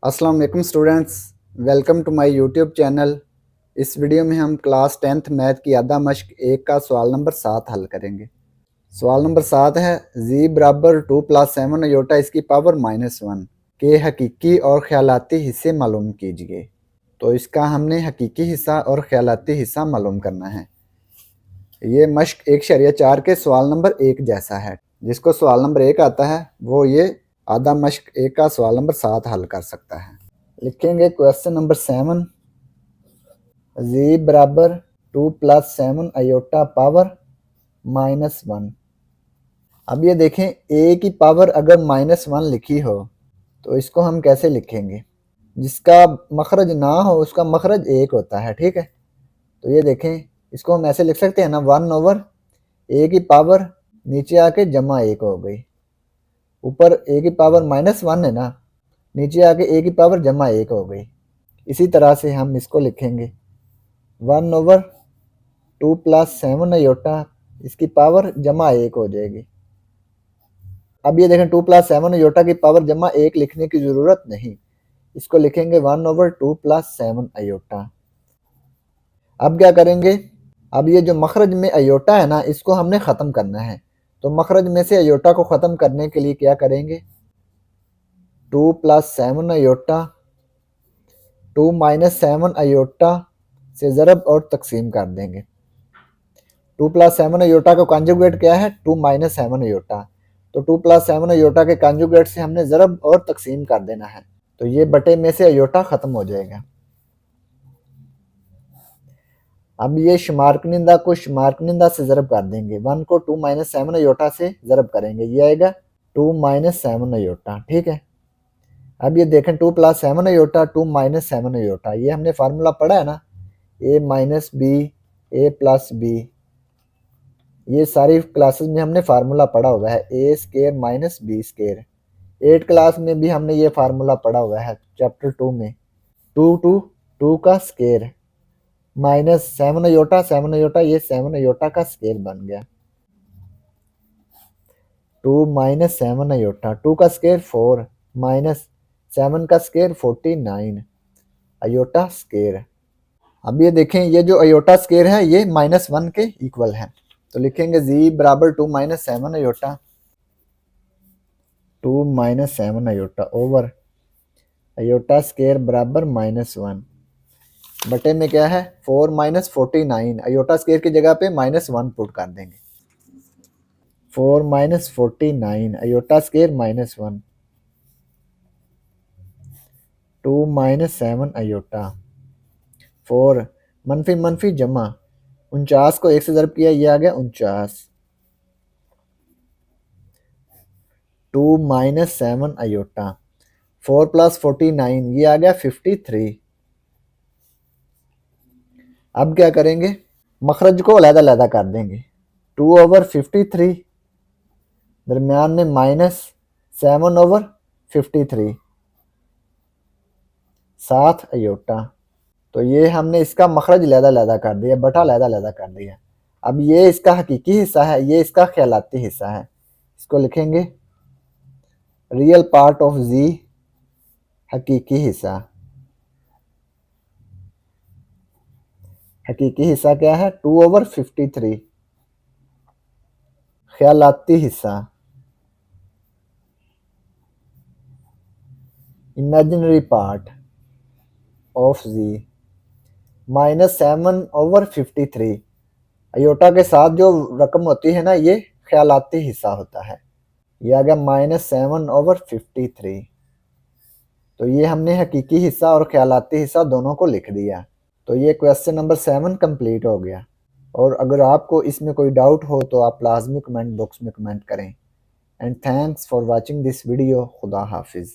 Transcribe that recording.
अस्सलाम वालेकुम students, welcome to my YouTube channel. इस वीडियो में हम क्लास 10th मैथ की यादा मश्क 1 का सवाल नंबर 7 हल करेंगे। सवाल नंबर 7 है जी बराबर 2 प्लस 7 अयोटा इसकी पावर -1 के हकीकी और ख्यालाती हिस्से मालूम कीजिए। तो इसका हमने हकीकी हिस्सा और ख्यालाती हिस्सा मालूम करना है। ये मश्क 1.4 के सवाल नंबर 1 जैसा है। जिसको सवाल नंबर 1 आता है वो ये आधा मश्क 1 का सवाल नंबर 7 हल कर सकता है। लिखेंगे क्वेश्चन नंबर 7 जी बराबर 2 प्लस 7 अयोटा पावर -1। अब ये देखें ए की पावर अगर -1 लिखी हो तो इसको हम कैसे लिखेंगे। जिसका मखरज ना हो उसका मखरज 1 होता है, ठीक है। तो ये देखें इसको हम ऐसे लिख सकते हैं ना, 1 ओवर ए की पावर नीचे आके जमा 1 हो गई। ऊपर ए की पावर -1 है ना, नीचे आके ए की पावर जमा 1 हो गई। इसी तरह से हम इसको लिखेंगे 1/2 प्लस 7 अयोटा इसकी पावर जमा 1 हो जाएगी। अब ये देखें 2 प्लस 7 अयोटा की पावर जमा 1 लिखने की ज़रूरत नहीं, इसको लिखेंगे 1/2 प्लस 7 अयोटा। अब क्या करेंगे, अब ये जो मखरज में अयोटा है ना इसको हमने ख़त्म करना है। तो मखरज में से अयोटा को ख़त्म करने के लिए क्या करेंगे, 2 प्लस 7 अयोटा 2 माइनस 7 अयोटा से ज़रब और तकसीम कर देंगे। 2 प्लस 7 अयोटा का कॉन्जुगेट क्या है, 2 माइनस 7 अयोटा। तो 2 प्लस 7 अयोटा के कॉन्जुगेट से हमने ज़रब और तकसीम कर देना है। तो ये बटे में से अयोटा ख़त्म हो जाएगा। अब ये शुमार कनिंदा को शुमार कनिंदा से ज़रब कर देंगे। 1 को 2 माइनस 7 अयोटा से ज़रब करेंगे, ये आएगा 2 माइनस 7 अयोटा, ठीक है। अब ये देखें 2 प्लस 7 अयोटा 2 माइनस 7 अयोटा, ये हमने फार्मूला पढ़ा है ना, A minus B A plus B. ये सारी क्लासेस में हमने फार्मूला पढ़ा हुआ है, A square minus B square. 8 class में भी हमने ये फार्मूला पढ़ा हुआ है चैप्टर 2 में। 2 का स्केयर माइनस 7 अयोटा ये 7 अयोटा का स्केयर बन गया। 2 माइनस 7 अयोटा, 2 का स्केयर 4 माइनस 7 का स्केयर 49 अयोटा स्केयर। अब ये देखें ये जो अयोटा स्केयर है ये -1 के इक्वल है। तो लिखेंगे जी बराबर 2 minus 7 aorta 2 minus 7 aorta over aorta square बराबर -1 बटे में क्या है 4 माइनस 49। अयोटा स्केयर की जगह पे -1 पुट कर देंगे। 4 minus 49 aorta square -1 2 minus 7 aorta 4 मनफी मनफी जमा 49 को 1 से ज़रब किया, ये आ गया 49। 2 माइनस 7 अयोटा 4 प्लस 49 ये आ गया 53। अब क्या करेंगे, मखरज को अलग-अलग कर देंगे। 2 ओवर 53 दरमियान में -7 ओवर 53 7 अयोटा। तो ये हमने इसका मखरज लहदा कर दिया, बटा लहदा कर दिया। अब ये इसका हकीकी हिस्सा है, ये इसका ख्यालाती हिस्सा है। इसको लिखेंगे रियल पार्ट ऑफ जी हकीकी हिस्सा। हकीकी हिस्सा क्या है 2 ओवर 53। ख्यालाती हिस्सा imaginary part of ji -7 over 53। Aorta के साथ जो रकम होती है ना ये ख्यालाती हिस्सा होता है। ये आ गया -7 ओवर 53। तो ये हमने हकीकी हिस्सा और ख्यालाती हिस्सा दोनों को लिख दिया। तो ये क्वेश्चन नंबर 7 कंप्लीट हो गया। और अगर आपको इसमें कोई डाउट हो तो आप लाजमी कमेंट बॉक्स में कमेंट करें। And thanks for watching this video. खुदा हाफिज़।